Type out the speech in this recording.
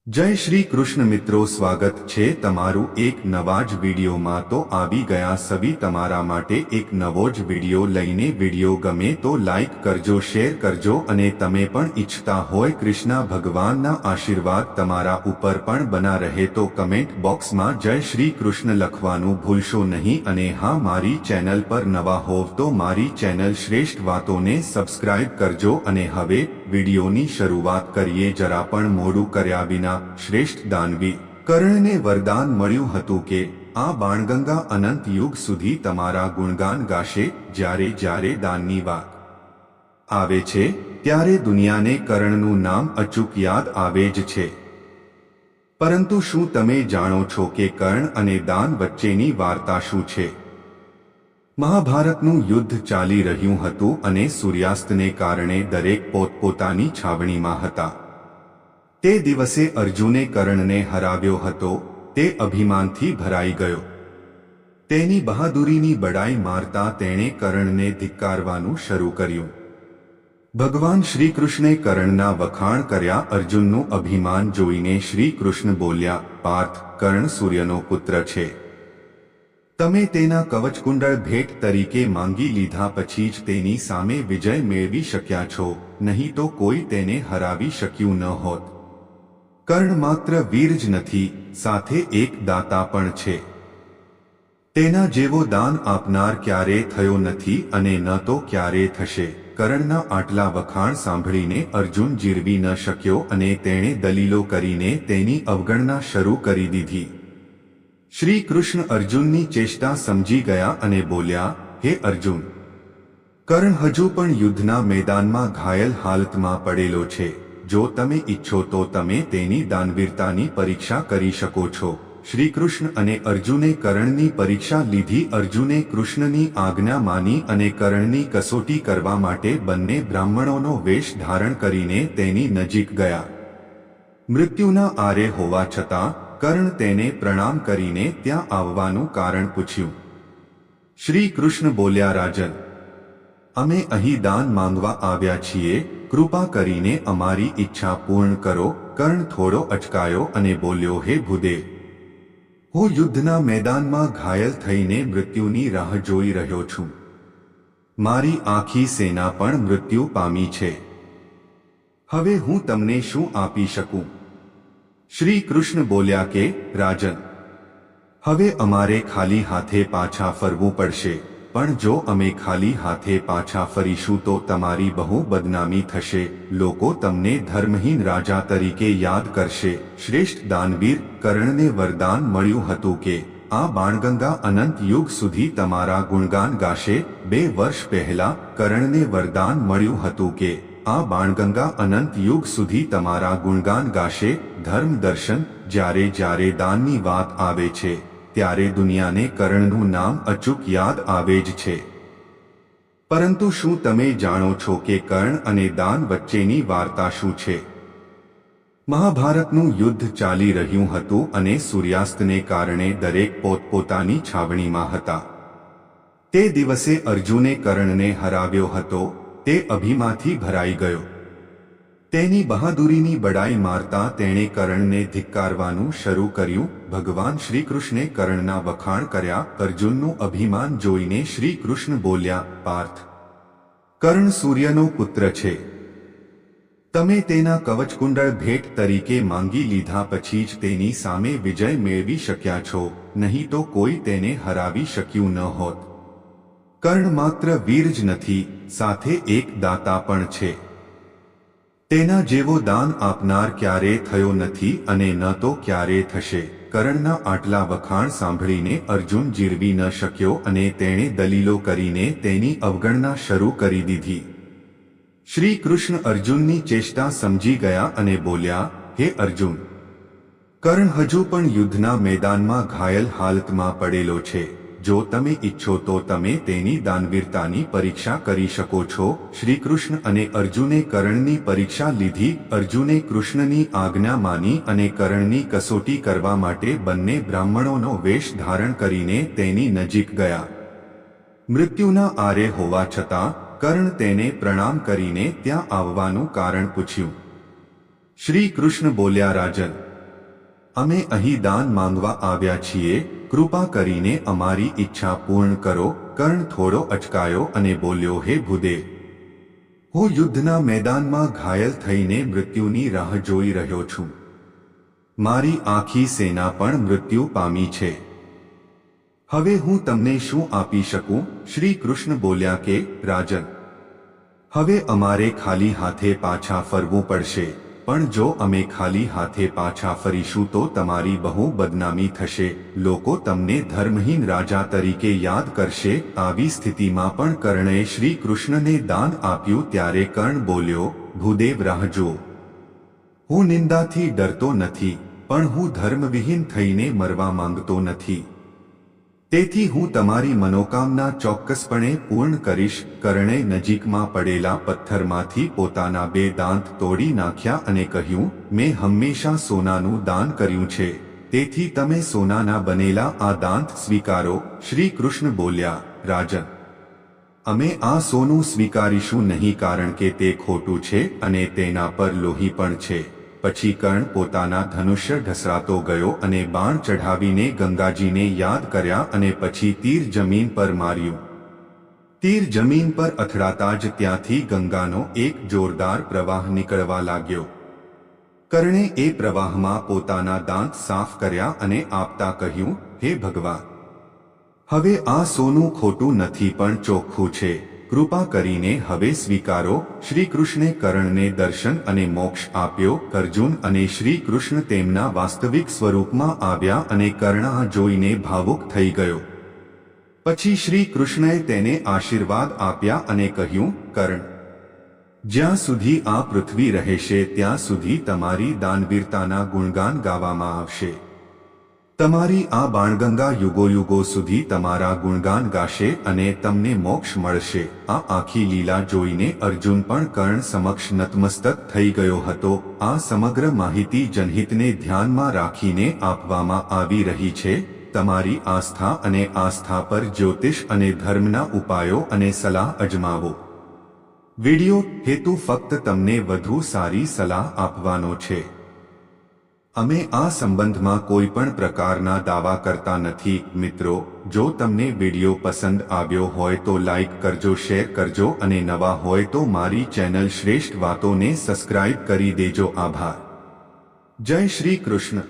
जय श्री कृष्ण मित्रों, स्वागत छे तमारू एक नवा ज विडियोमां। तो आवी गया सभी तमारा माटे एक नवो ज विडियो लईने। विडियो गमे तो लाइक करजो, शेर करजो अने तमे पण इच्छता होय कृष्ण भगवानना आशीर्वाद तमारा उपर पण बना रहे तो कमेंट बॉक्स में जय श्री कृष्ण लखवानुं भूलशो नहीं। अने हाँ, मारी चेनल पर नवा होव तो मारी चेनल श्रेष्ठ वातों ने सब्सक्राइब करजो। अने हवे विडियोनी शरूआत करीए। जरा पण मोडुं कर्या विना श्रेष्ठ दानवी कर्णने वरदान मळ्युं हतुं के आ बाणगंगा अनंत युग सुधी तमारा गुणगान गाशे। ज्यारे ज्यारे दाननी वात आवे छे त्यारे दुनियाने कर्णनुं नाम अचूक याद आवे ज छे। परंतु शुं तमे जाणो छो के कर्ण अने दान वच्चेनी वार्ता शुं छे? महाभारतनुं युद्ध चाली रह्युं हतुं अने सूर्यास्तने कारणे दरेक पोतपोतानी छावणीमां हता। ते दिवसे अर्जुने कर्णने हराव्यो हतो। ते अभिमानथी भराई गयो। तेनी बहादुरीनी बड़ाई मारता तेणे कर्णने धिक्कारवानुं शरू कर्युं। भगवान श्रीकृष्णे कर्णना वखाण कर्या। अर्जुननुं अभिमान जोईने श्रीकृष्ण बोल्या, पार्थ, कर्ण सूर्यनो पुत्र छे। तमे तेना कवचकुंडळ भेट तरीके मांगी लीधा पछी ज तेनी सामे विजय मेळवी शक्या छो, नहीं तो कोई तेने हरावी शक्युं न होत। कर्ण मात्र वीर ज नथी, साथे एक दाता पण छे। तेना जेवो दान आपनार क्यारे थयो नथी अने न तो क्यारे थशे। कर्णना आटला वखाण सांभळीने अर्जुन जीरवी न शक्यो अने तेणे दलीलो करीने तेनी अवगणना शरू करी दीधी। श्री कृष्ण अर्जुननी चेष्टा समजी गया अने बोल्या, हे अर्जुन, कर्ण हजू पण युद्धना मैदानमां घायल हालतमां पड़ेलो छे। जो तमे इच्छो तो तमे तेनी दानवीरतानी परीक्षा करी शको छो। श्री कृष्ण अने अर्जुने कर्णनी परीक्षा लीधी। अर्जुने कृष्णनी आज्ञा मानी अने कर्णनी कसोटी करवा माटे बंने ब्राह्मणोनो वेश धारण करीने तेनी नजीक गया। मृत्युना आरे होवा छतां कर्ण तेने प्रणाम करीने त्यां आववानुं कारण पूछ्युं। श्री कृष्ण बोल्या, राजन, अमे અહીં દાન માંગવા આવ્યા છીએ। કૃપા કરીને અમારી ઈચ્છા પૂર્ણ કરો। કર્ણ થોડો અચકાયો અને બોલ્યો, હે ભૂદેવ, હું યુદ્ધના મેદાનમાં ઘાયલ થઈને મૃત્યુની રાહ જોઈ રહ્યો છું। મારી આખી સેના પણ મૃત્યુ પામી છે। હવે હું તમને શું આપી શકું? શ્રી કૃષ્ણ બોલ્યા કે, રાજન, હવે અમારે ખાલી હાથે પાછા ફરવું પડશે। પણ જો અમે ખાલી હાથે પાછા ફરીશું તો તમારી બહુ બદનામી થશે। લોકો તમને ધર્મહીન રાજા તરીકે યાદ કરશે। શ્રેષ્ઠ દાનવીર કર્ણને વરદાન મળ્યું હતું કે આ બાણગંગા અનંત યુગ સુધી તમારા ગુણગાન ગાશે। 2 વર્ષ પહેલા કર્ણને વરદાન મળ્યું હતું કે આ બાણગંગા અનંત યુગ સુધી તમારા ગુણગાન ગાશે। ધર્મ દર્શન જ્યારે જ્યારે દાનની વાત આવે છે ત્યારે દુનિયાને કર્ણનું નામ અચૂક યાદ આવે જ છે। પરંતુ શું તમે જાણો છો કે કર્ણ અને દાન વચ્ચેની વાર્તા શું છે? મહાભારતનું યુદ્ધ ચાલી રહ્યું હતું અને સૂર્યાસ્તને કારણે દરેક પોતપોતાની છાવણીમાં હતા। તે દિવસે અર્જુને કર્ણને હરાવ્યો હતો। તે અભિમાનથી ભરાઈ ગયો। તેની બહાદુરીની બડાઈ મારતા તેણે કર્ણને ધિક્કારવાનું શરૂ કર્યું। ભગવાન શ્રીકૃષ્ણે કર્ણના વખાણ કર્યા। અર્જુનનું અભિમાન જોઈને શ્રી કૃષ્ણ બોલ્યા, પાર્થ, કર્ણ સૂર્યનો પુત્ર છે। તમે તેના કવચકુંડળ ભેટ તરીકે માંગી લીધા પછી જ તેની સામે વિજય મેળવી શક્યા છો, નહીં તો કોઈ તેને હરાવી શક્યું ન હોત। કર્ણ માત્ર વીર જ નથી, સાથે એક દાતા પણ છે। તેના જેવો દાન આપનાર ક્યારે થયો નથી અને ન તો ક્યારે થશે। કર્ણના આટલા વખાણ સાંભળીને અર્જુન જીરવી ન શક્યો અને તેણે દલીલો કરીને તેની અવગણના શરૂ કરી દીધી। શ્રી કૃષ્ણ અર્જુનની ચેષ્ટા સમજી ગયા અને બોલ્યા, હે અર્જુન, કર્ણ હજુ પણ યુદ્ધના મેદાનમાં ઘાયલ હાલતમાં પડેલો છે। જો તમે ઈચ્છો તો તમે તેની દાનવીરતાની પરીક્ષા કરી શકો છો। શ્રી કૃષ્ણ અને અર્જુને કર્ણની પરીક્ષા લીધી। અર્જુને કૃષ્ણની આજ્ઞા માની અને કર્ણની કસોટી કરવા માટે બંને બ્રાહ્મણોનો વેશ ધારણ કરીને તેની નજીક ગયા। મૃત્યુના આરે હોવા છતાં કર્ણ તેને પ્રણામ કરીને ત્યાં આવવાનું કારણ પૂછ્યું। શ્રી કૃષ્ણ બોલ્યા, રાજન, અમે અહીં દાન માંગવા આવ્યા છીએ, કૃપા કરીને અમારી ઈચ્છા પૂર્ણ કરો. કર્ણ થોડો અચકાયો અને બોલ્યો, હે ભૂદેવ, હું યુદ્ધના મેદાનમાં ઘાયલ થઈને મૃત્યુની રાહ જોઈ રહ્યો છું. મારી આખી સેના પણ મૃત્યુ પામી છે. હવે હું તમને શું આપી શકું? શ્રી કૃષ્ણ બોલ્યા કે, રાજન, હવે અમારે ખાલી હાથે પાછા ફરવું પડશે. પણ જો અમે ખાલી હાથે પાછા ફરીશું તો તમારી બહુ બદનામી થશે. લોકો તમને ધર્મહીન રાજા તરીકે યાદ કરશે. આવી સ્થિતિમાં પણ કર્ણએ શ્રી કૃષ્ણને દાન આપ્યું. ત્યારે કર્ણ બોલ્યો, ભૂદેવ, રાહ જુઓ. હું નિંદાથી ડરતો નથી, પણ હું ધર્મવિહીન થઈને મરવા માંગતો નથી. તેથી હું તમારી મનોકામના ચોક્કસપણે પૂર્ણ કરીશ. કર્ણે નજીકમાં પડેલા પથ્થરમાંથી પોતાના 2 દાંત તોડી નાખ્યા અને કહ્યું, મેં હંમેશા સોનાનું દાન કર્યું છે, તેથી તમે સોનાના બનેલા આ દાંત સ્વીકારો. શ્રી કૃષ્ણ બોલ્યા, રાજન, અમે આ સોનું સ્વીકારીશું નહીં, કારણ કે તે ખોટું છે અને તેના પર લોહી પણ છે. પછી કર્ણ પોતાના ધનુષ્ય ઢસરાતો ગયો અને બાણ ચઢાવીને ગંગાજીને યાદ કર્યા અને પછી તીર જમીન પર માર્યું. તીર જમીન પર અથડાતા જ ત્યાંથી ગંગાનો એક જોરદાર પ્રવાહ નીકળવા લાગ્યો. કર્ણે એ પ્રવાહમાં પોતાના દાંત સાફ કર્યા અને આપતા કહ્યું, હે ભગવાન, હવે આ સોનું ખોટું નથી પણ ચોખ્ખું છે. કૃપા કરીને હવે સ્વીકારો. શ્રી કૃષ્ણે કર્ણને દર્શન અને મોક્ષ આપ્યો. અર્જુન અને શ્રી કૃષ્ણ તેમના વાસ્તવિક સ્વરૂપમાં આવ્યા અને કર્ણ આ જોઈને ભાવુક થઈ ગયો. પછી શ્રી કૃષ્ણએ તેને આશીર્વાદ આપ્યા અને કહ્યું, કર્ણ, જ્યાં સુધી આ પૃથ્વી રહેશે ત્યાં સુધી તમારી દાનવીરતાના ગુણગાન ગાવામાં આવશે. તમારી આ બાણગંગા યુગોયુગો સુધી તમારા ગુણગાન ગાશે અને તમને મોક્ષ મળશે. આ આખી લીલા જોઈને અર્જુન પણ કર્ણ સમક્ષ નતમસ્તક થઈ ગયો હતો. આ સમગ્ર માહિતી જનહિતને ધ્યાનમાં રાખીને આપવામાં આવી રહી છે. તમારી આસ્થા અને આસ્થા પર જ્યોતિષ અને ધર્મના ઉપાયો અને સલાહ અજમાવો. વિડિયો હેતુ ફક્ત તમને વધુ સારી સલાહ આપવાનો છે. અમે આ સંબંધમાં કોઈ પણ પ્રકારના દાવા કરતા નથી. મિત્રો, જો તમને વિડિયો પસંદ આવ્યો હોય તો લાઈક કરજો, શેર કરજો અને નવા હોય તો મારી ચેનલ શ્રેષ્ઠ વાતોને સબસ્ક્રાઇબ કરી દેજો. આભાર. જય શ્રી કૃષ્ણ.